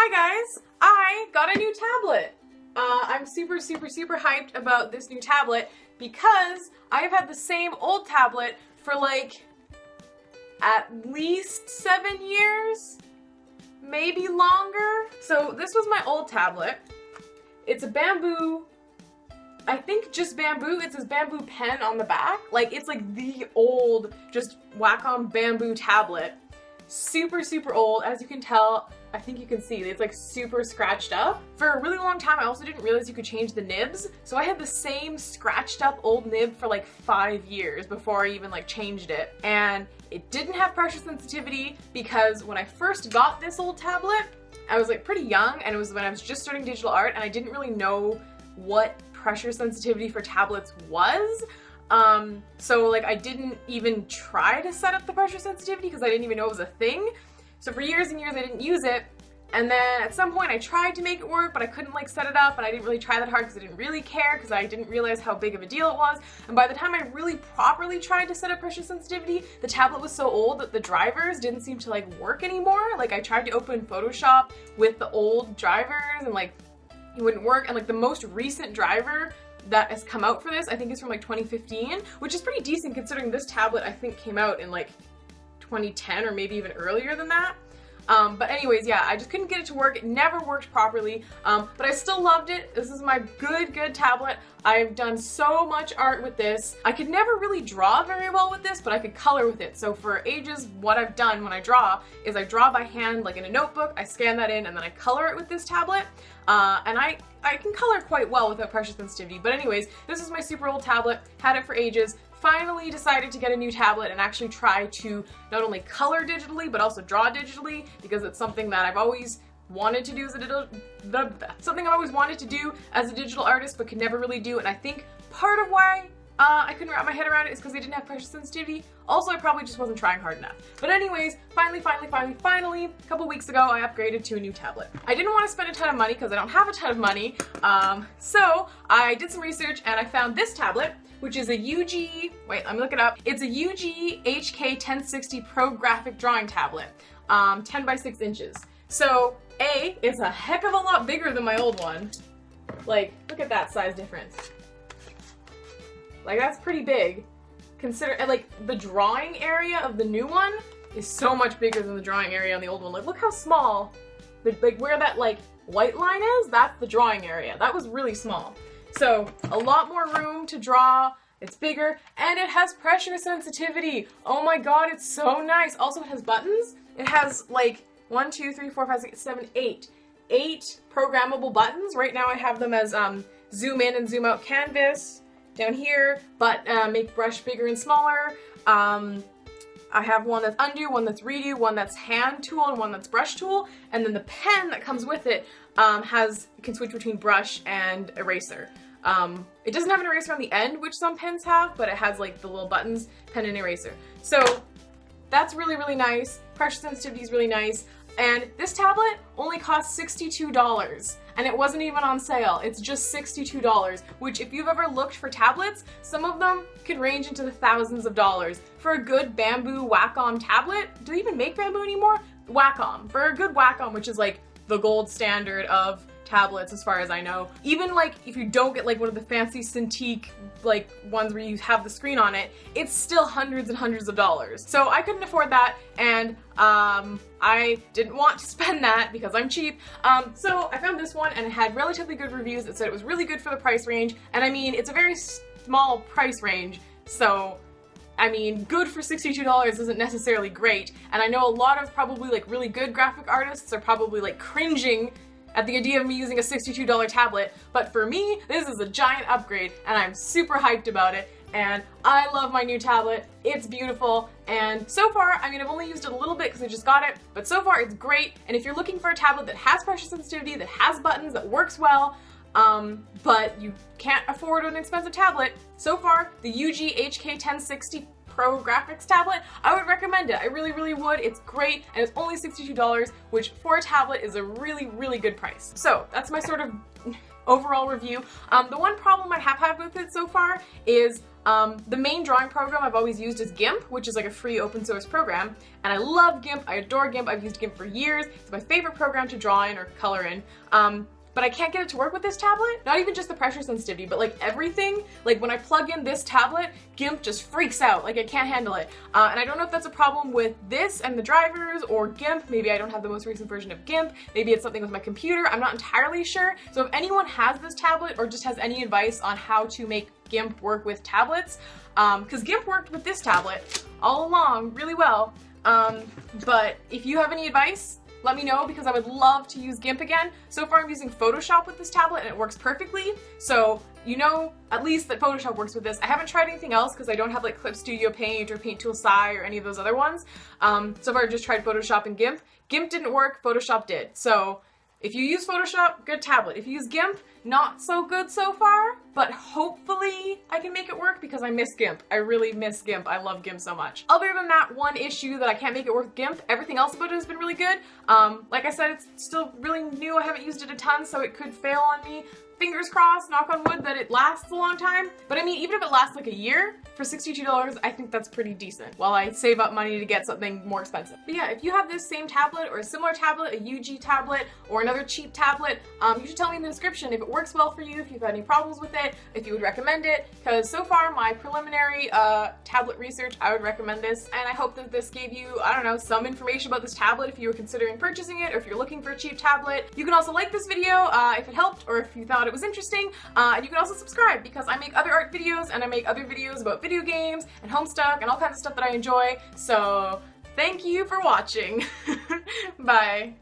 Hi guys, I got a new tablet. I'm super hyped about this new tablet because I've had the same old tablet for like at least 7 years, maybe longer. So this was my old tablet. It's a bamboo, I think just bamboo. It says bamboo pen on the back. Like it's like the old, just Wacom bamboo tablet. Super old, as you can tell. I think you can see it's like super scratched up. For a really long time I also didn't realize you could change the nibs, so I had the same scratched up old nib for like 5 years before I even like changed it. And it didn't have pressure sensitivity because when I first got this old tablet I was like pretty young, and it was when I was just starting digital art and I didn't really know what pressure sensitivity for tablets was. So like I didn't even try to set up the pressure sensitivity because I didn't even know it was a thing. So for years and years I didn't use it, and then at some point I tried to make it work, but I couldn't like set it up, and I didn't really try that hard because I didn't really care, because I didn't realize how big of a deal it was. And by the time I really properly tried to set up pressure sensitivity, the tablet was so old that the drivers didn't seem to like work anymore. Like I tried to open Photoshop with the old drivers and like it wouldn't work, and like the most recent driver that has come out for this I think is from like 2015, which is pretty decent considering this tablet I think came out in like 2010 or maybe even earlier than that. But anyways, yeah, I just couldn't get it to work. It never worked properly, but I still loved it. This is my good tablet. I've done so much art with this. I could never really draw very well with this, but I could color with it. So for ages, what I've done when I draw is I draw by hand, like in a notebook, I scan that in, and then I color it with this tablet. And I can color quite well without pressure sensitivity. But anyways, this is my super old tablet, had it for ages. Finally decided to get a new tablet and actually try to not only color digitally but also draw digitally, because it's something that I've always wanted to do as a digital artist but could never really do. And I think part of why I couldn't wrap my head around it is because I didn't have pressure sensitivity. Also, I probably just wasn't trying hard enough. But anyways, finally, a couple weeks ago, I upgraded to a new tablet. I didn't want to spend a ton of money because I don't have a ton of money. So I did some research and I found this tablet, which is a Ugee, wait, let me look it up. It's a Ugee HK1060 Pro graphic drawing tablet, 10 by 6 inches. So A, it's a heck of a lot bigger than my old one. Like, look at that size difference. Like, that's pretty big. Consider, like, the drawing area of the new one is so much bigger than the drawing area on the old one. Like, look how small, like, where that, like, white line is, that's the drawing area. That was really small. So, a lot more room to draw, it's bigger, and it has pressure sensitivity. Oh my god, it's so nice. Also, it has buttons. It has, like, 1, 2, 3, 4, 5, 6, 7, 8. 8 programmable buttons. Right now I have them as zoom in and zoom out canvas down here, but make brush bigger and smaller. I have one that's undo, one that's redo, one that's hand tool, and one that's brush tool. And then the pen that comes with it can switch between brush and eraser. It doesn't have an eraser on the end, which some pens have, but it has like the little buttons, pen and eraser. So that's really nice. Pressure sensitivity is really nice. And this tablet only costs $62, and it wasn't even on sale. It's just $62, which if you've ever looked for tablets, some of them can range into the thousands of dollars. For a good bamboo Wacom tablet, do they even make bamboo anymore? Wacom. For a good Wacom, which is like the gold standard of tablets as far as I know. Even like if you don't get like one of the fancy Cintiq like ones where you have the screen on it, it's still hundreds and hundreds of dollars. So I couldn't afford that, and I didn't want to spend that because I'm cheap. So I found this one and it had relatively good reviews. It said it was really good for the price range, and I mean it's a very small price range, so I mean, good for $62 isn't necessarily great. And I know a lot of probably like really good graphic artists are probably like cringing at the idea of me using a $62 tablet, but for me, this is a giant upgrade, and I'm super hyped about it, and I love my new tablet. It's beautiful, and so far, I mean, I've only used it a little bit because I just got it, but so far it's great. And if you're looking for a tablet that has pressure sensitivity, that has buttons, that works well, but you can't afford an expensive tablet, so far, the Ugee HK1060 Pro graphics tablet, I would recommend it. I really would. It's great, and it's only $62, which for a tablet is a really good price. So that's my sort of overall review. The one problem I have had with it so far is The main drawing program I've always used is GIMP, which is like a free open source program, and I love GIMP, I adore GIMP, I've used GIMP for years, it's my favorite program to draw in or color in. But I can't get it to work with this tablet. Not even just the pressure sensitivity, but like everything. Like when I plug in this tablet, GIMP just freaks out. Like I can't handle it. And I don't know if that's a problem with this and the drivers or GIMP. Maybe I don't have the most recent version of GIMP. Maybe it's something with my computer. I'm not entirely sure. So if anyone has this tablet or just has any advice on how to make GIMP work with tablets, because GIMP worked with this tablet all along really well. But if you have any advice, let me know, because I would love to use GIMP again. So far I'm using Photoshop with this tablet and it works perfectly. So you know at least that Photoshop works with this. I haven't tried anything else because I don't have like Clip Studio Paint or Paint Tool SI or any of those other ones. So far I've just tried Photoshop and GIMP. GIMP didn't work, Photoshop did. So if you use Photoshop, good tablet. If you use GIMP, not so good so far, but hopefully I can make it work because I miss GIMP. I really miss GIMP. I love GIMP so much. Other than that one issue that I can't make it work with GIMP, everything else about it has been really good. Like I said, it's still really new. I haven't used it a ton, so it could fail on me. Fingers crossed, knock on wood, that it lasts a long time. But I mean, even if it lasts like a year, for $62, I think that's pretty decent, while I save up money to get something more expensive. But yeah, if you have this same tablet or a similar tablet, a Ugee tablet, or another cheap tablet, you should tell me in the description if it works well for you, if you've had any problems with it, if you would recommend it, because so far my preliminary tablet research, I would recommend this, and I hope that this gave you, I don't know, some information about this tablet if you were considering purchasing it, or if you're looking for a cheap tablet. You can also like this video if it helped, or if you thought it was interesting, and you can also subscribe, because I make other art videos, and I make other videos about video games, and Homestuck, and all kinds of stuff that I enjoy, so thank you for watching. Bye.